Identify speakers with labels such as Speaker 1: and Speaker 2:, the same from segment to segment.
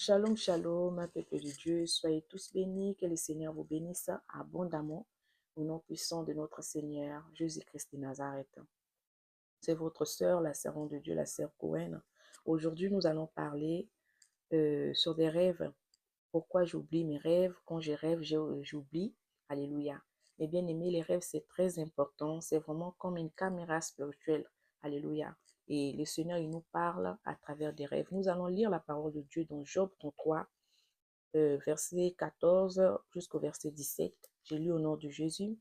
Speaker 1: Shalom, shalom, peuple de Dieu, soyez tous bénis, que le Seigneur vous bénisse abondamment au nom puissant de notre Seigneur Jésus-Christ de Nazareth. C'est votre sœur, la servante de Dieu, la sœur Cohen. Aujourd'hui, nous allons parler sur des rêves. Pourquoi j'oublie mes rêves? Quand je rêve, j'oublie. Alléluia. Mais bien aimé, les rêves, c'est très important. C'est vraiment comme une caméra spirituelle. Alléluia. Et le Seigneur, il nous parle à travers des rêves. Nous allons lire la parole de Dieu dans Job 33, verset 14 jusqu'au verset 17. J'ai lu au nom de Jésus.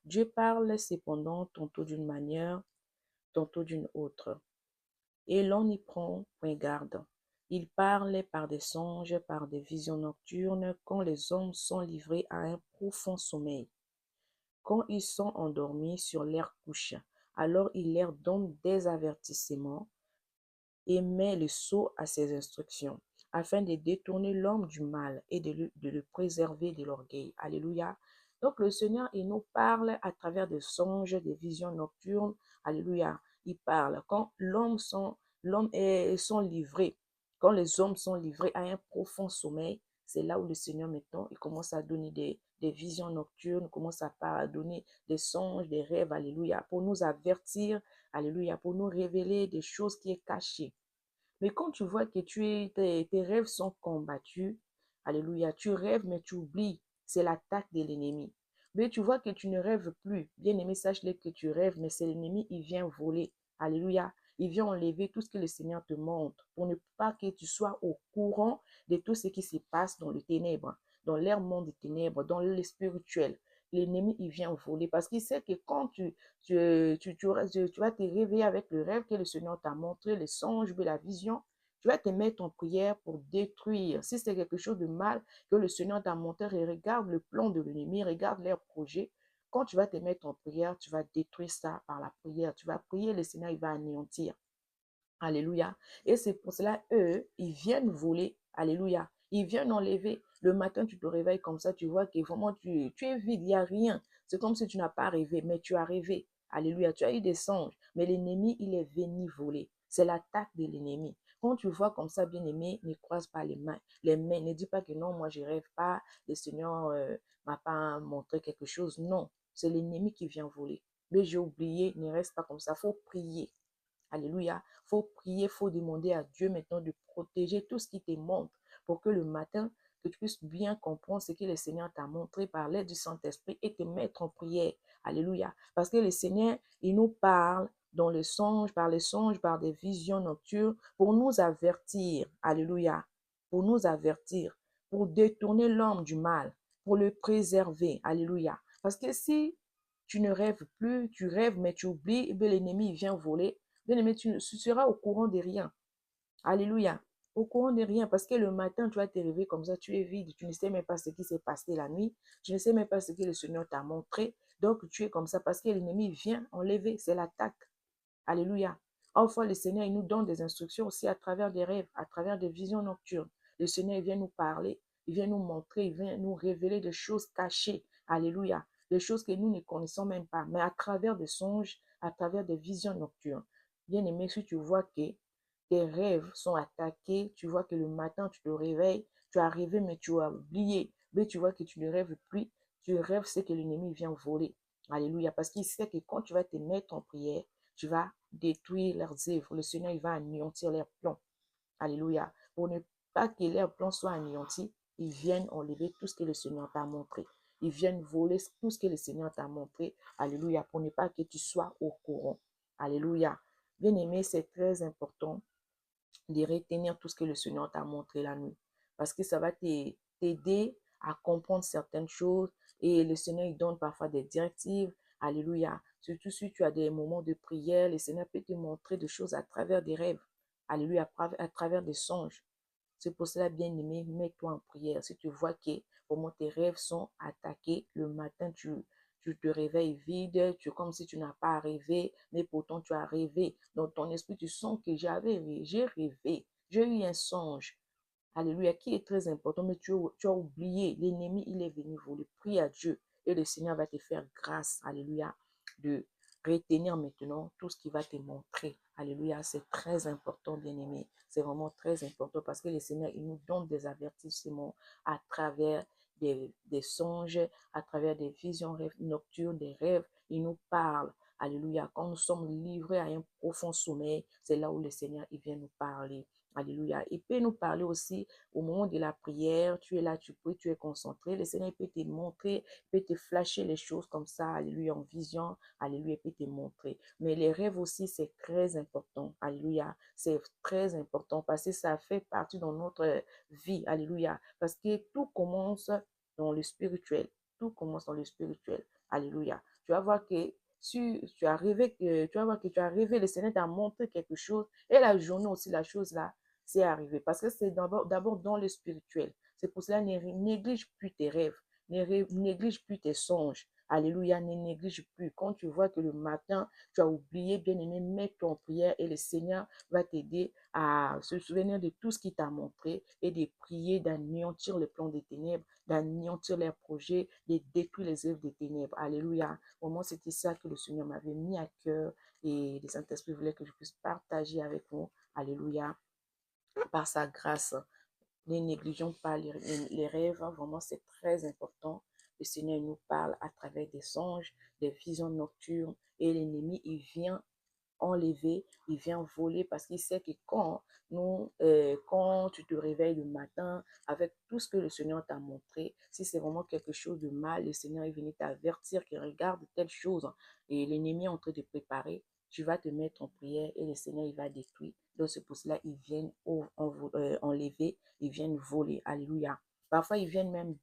Speaker 1: Dieu parle cependant tantôt d'une manière, tantôt d'une autre. Et l'on n'y prend point garde. Il parle par des songes, par des visions nocturnes, quand les hommes sont livrés à un profond sommeil. Quand ils sont endormis sur leur couche, alors il leur donne des avertissements et met le sceau à ses instructions, afin de détourner l'homme du mal et de le préserver de l'orgueil. Alléluia. Donc le Seigneur, il nous parle à travers des songes, des visions nocturnes. Alléluia. Il parle quand sont livrés, quand les hommes sont livrés à un profond sommeil. C'est là où le Seigneur, maintenant, il commence à donner des visions nocturnes, commence à donner des songes, des rêves, alléluia, pour nous avertir, alléluia, pour nous révéler des choses qui est cachées. Mais quand tu vois que tes rêves sont combattus, alléluia, tu rêves mais tu oublies, c'est l'attaque de l'ennemi. Mais tu vois que tu ne rêves plus, bien aimé, sache-le que tu rêves, mais c'est l'ennemi, il vient voler, alléluia. Il vient enlever tout ce que le Seigneur te montre pour ne pas que tu sois au courant de tout ce qui se passe dans les ténèbres, dans leur monde des ténèbres, dans le spirituel. L'ennemi, il vient voler parce qu'il sait que quand tu vas te réveiller avec le rêve que le Seigneur t'a montré, le songe, la vision. Tu vas te mettre en prière pour détruire. Si c'est quelque chose de mal que le Seigneur t'a montré, regarde le plan de l'ennemi, regarde leurs projets. Quand tu vas te mettre en prière, tu vas détruire ça par la prière. Tu vas prier, le Seigneur, il va anéantir. Alléluia. Et c'est pour cela, eux, ils viennent voler. Alléluia. Ils viennent enlever. Le matin, tu te réveilles comme ça, tu vois que vraiment, tu es vide, il n'y a rien. C'est comme si tu n'as pas rêvé, mais tu as rêvé. Alléluia. Tu as eu des songes, mais l'ennemi, il est venu voler. C'est l'attaque de l'ennemi. Quand tu vois comme ça, bien-aimé, ne croise pas les mains. Les mains, ne dis pas que non, moi, je ne rêve pas. Le Seigneur m'a pas montré quelque chose. Non, c'est l'ennemi qui vient voler. Mais j'ai oublié, ne reste pas comme ça. Il faut prier. Alléluia. Il faut prier, il faut demander à Dieu maintenant de protéger tout ce qui te montre pour que le matin, que tu puisses bien comprendre ce que le Seigneur t'a montré par l'aide du Saint-Esprit et te mettre en prière. Alléluia. Parce que le Seigneur, il nous parle dans les songes, par des visions nocturnes pour nous avertir. Alléluia. Pour nous avertir, pour détourner l'homme du mal, pour le préserver. Alléluia. Parce que si tu ne rêves plus, tu rêves, mais tu oublies, et bien l'ennemi vient voler. Bien-aimé, tu seras au courant de rien. Alléluia. Au courant de rien, parce que le matin, tu vas te réveiller comme ça, tu es vide, tu ne sais même pas ce qui s'est passé la nuit, tu ne sais même pas ce que le Seigneur t'a montré. Donc, tu es comme ça parce que l'ennemi vient enlever, c'est l'attaque. Alléluia. Enfin, le Seigneur, il nous donne des instructions aussi à travers des rêves, à travers des visions nocturnes. Le Seigneur, il vient nous parler, il vient nous montrer, il vient nous révéler des choses cachées. Alléluia. Des choses que nous ne connaissons même pas, mais à travers des songes, à travers des visions nocturnes. Bien aimé, si tu vois que tes rêves sont attaqués, tu vois que le matin, tu te réveilles, tu as rêvé, mais tu as oublié, mais tu vois que tu ne rêves plus, tu rêves, c'est que l'ennemi vient voler. Alléluia. Parce qu'il sait que quand tu vas te mettre en prière, tu vas détruire leurs œuvres. Le Seigneur, il va anéantir leurs plans. Alléluia. Pour ne pas que leurs plans soient anéantis, ils viennent enlever tout ce que le Seigneur t'a montré. Ils viennent voler tout ce que le Seigneur t'a montré. Alléluia. Pour ne pas que tu sois au courant. Alléluia. Bien-aimé, c'est très important de retenir tout ce que le Seigneur t'a montré la nuit. Parce que ça va t'aider à comprendre certaines choses. Et le Seigneur, il donne parfois des directives. Alléluia. Surtout si tu as des moments de prière, le Seigneur peut te montrer des choses à travers des rêves. Alléluia. À travers des songes. C'est pour cela, bien-aimé, mets-toi en prière. Si tu vois que vraiment tes rêves sont attaqués, le matin, tu te réveilles vide, comme si tu n'as pas rêvé, mais pourtant tu as rêvé. Dans ton esprit, tu sens que j'ai rêvé, j'ai eu un songe. Alléluia, qui est très important, mais tu as oublié. L'ennemi, il est venu voler. Prie à Dieu et le Seigneur va te faire grâce, alléluia, de retenir maintenant tout ce qu'il va te montrer. Alléluia, c'est très important, bien-aimé. C'est vraiment très important parce que le Seigneur, il nous donne des avertissements à travers des songes, à travers des visions nocturnes, des rêves. Il nous parle. Alléluia. Quand nous sommes livrés à un profond sommeil, c'est là où le Seigneur, il vient nous parler. Alléluia. Il peut nous parler aussi au moment de la prière. Tu es là, tu pries, tu es concentré. Le Seigneur peut te montrer, peut te flasher les choses comme ça. Alléluia, en vision. Alléluia, il peut te montrer. Mais les rêves aussi, c'est très important. Alléluia. C'est très important parce que ça fait partie de notre vie. Alléluia. Parce que tout commence dans le spirituel. Tout commence dans le spirituel. Alléluia. Tu vas voir que si tu as rêvé tu vas voir que tu as rêvé, le Seigneur t'a montré quelque chose et la journée aussi, la chose là, c'est arrivé. Parce que c'est d'abord dans le spirituel. C'est pour cela, ne néglige plus tes rêves, ne néglige plus tes songes. Alléluia, ne néglige plus. Quand tu vois que le matin, tu as oublié, bien aimé, mets-toi en prière et le Seigneur va t'aider à se souvenir de tout ce qu'il t'a montré et de prier, d'anéantir les plans des ténèbres, d'anéantir les projets, de détruire les œuvres des ténèbres. Alléluia. Au moins, c'était ça que le Seigneur m'avait mis à cœur et le Saint-Esprit voulait que je puisse partager avec vous. Alléluia. Par sa grâce. Ne négligeons pas les rêves, vraiment c'est très important. Le Seigneur nous parle à travers des songes, des visions nocturnes et l'ennemi, il vient enlever, il vient voler parce qu'il sait que quand tu te réveilles le matin avec tout ce que le Seigneur t'a montré, si c'est vraiment quelque chose de mal, le Seigneur est venu t'avertir qu'il regarde telle chose et l'ennemi est en train de préparer, tu vas te mettre en prière et le Seigneur il va détruire. Donc c'est pour cela qu'ils viennent enlever, ils viennent voler. Alléluia. Parfois ils viennent même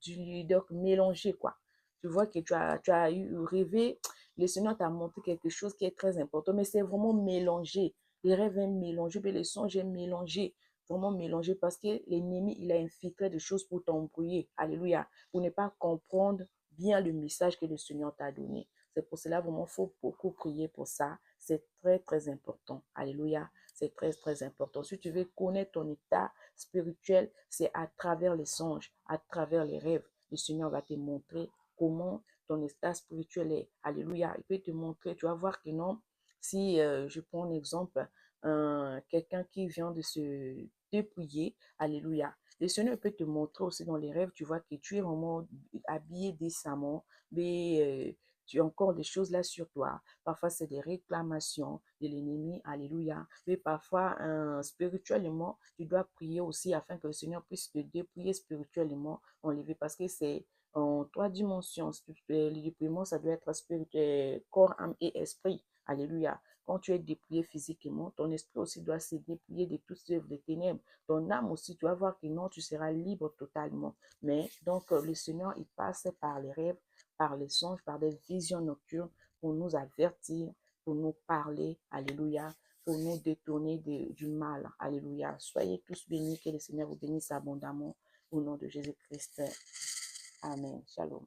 Speaker 1: donc mélanger quoi. Tu vois que tu as eu rêvé, le Seigneur t'a montré quelque chose qui est très important, mais c'est vraiment mélangé. Les rêves viennent mélanger, puis les songes viennent mélanger, vraiment mélanger, parce que l'ennemi, il a infiltré des choses pour t'embrouiller. Alléluia. Pour ne pas comprendre bien le message que le Seigneur t'a donné. C'est pour cela, vraiment, il faut beaucoup prier pour ça. C'est très, très important. Alléluia. C'est très, très important. Si tu veux connaître ton état spirituel, c'est à travers les songes, à travers les rêves. Le Seigneur va te montrer comment ton état spirituel est. Alléluia. Il peut te montrer, tu vas voir que non, si je prends un exemple, quelqu'un qui vient de se dépouiller, alléluia. Le Seigneur peut te montrer aussi dans les rêves, tu vois que tu es vraiment habillé décemment, mais tu as encore des choses là sur toi. Parfois, c'est des réclamations de l'ennemi, alléluia. Mais parfois, spirituellement, tu dois prier aussi afin que le Seigneur puisse te dépouiller spirituellement, enlever, parce que c'est en trois dimensions. Le dépouillement, ça doit être spirituel, corps, âme et esprit. Alléluia. Quand tu es dépouillé physiquement, ton esprit aussi doit se dépouiller de toutes ces œuvres des ténèbres. Ton âme aussi, tu vas voir que non, tu seras libre totalement. Mais donc, le Seigneur, il passe par les rêves, par les songes, par des visions nocturnes pour nous avertir, pour nous parler. Alléluia. Pour nous détourner du mal. Alléluia. Soyez tous bénis, que le Seigneur vous bénisse abondamment au nom de Jésus-Christ. Amen. Shalom.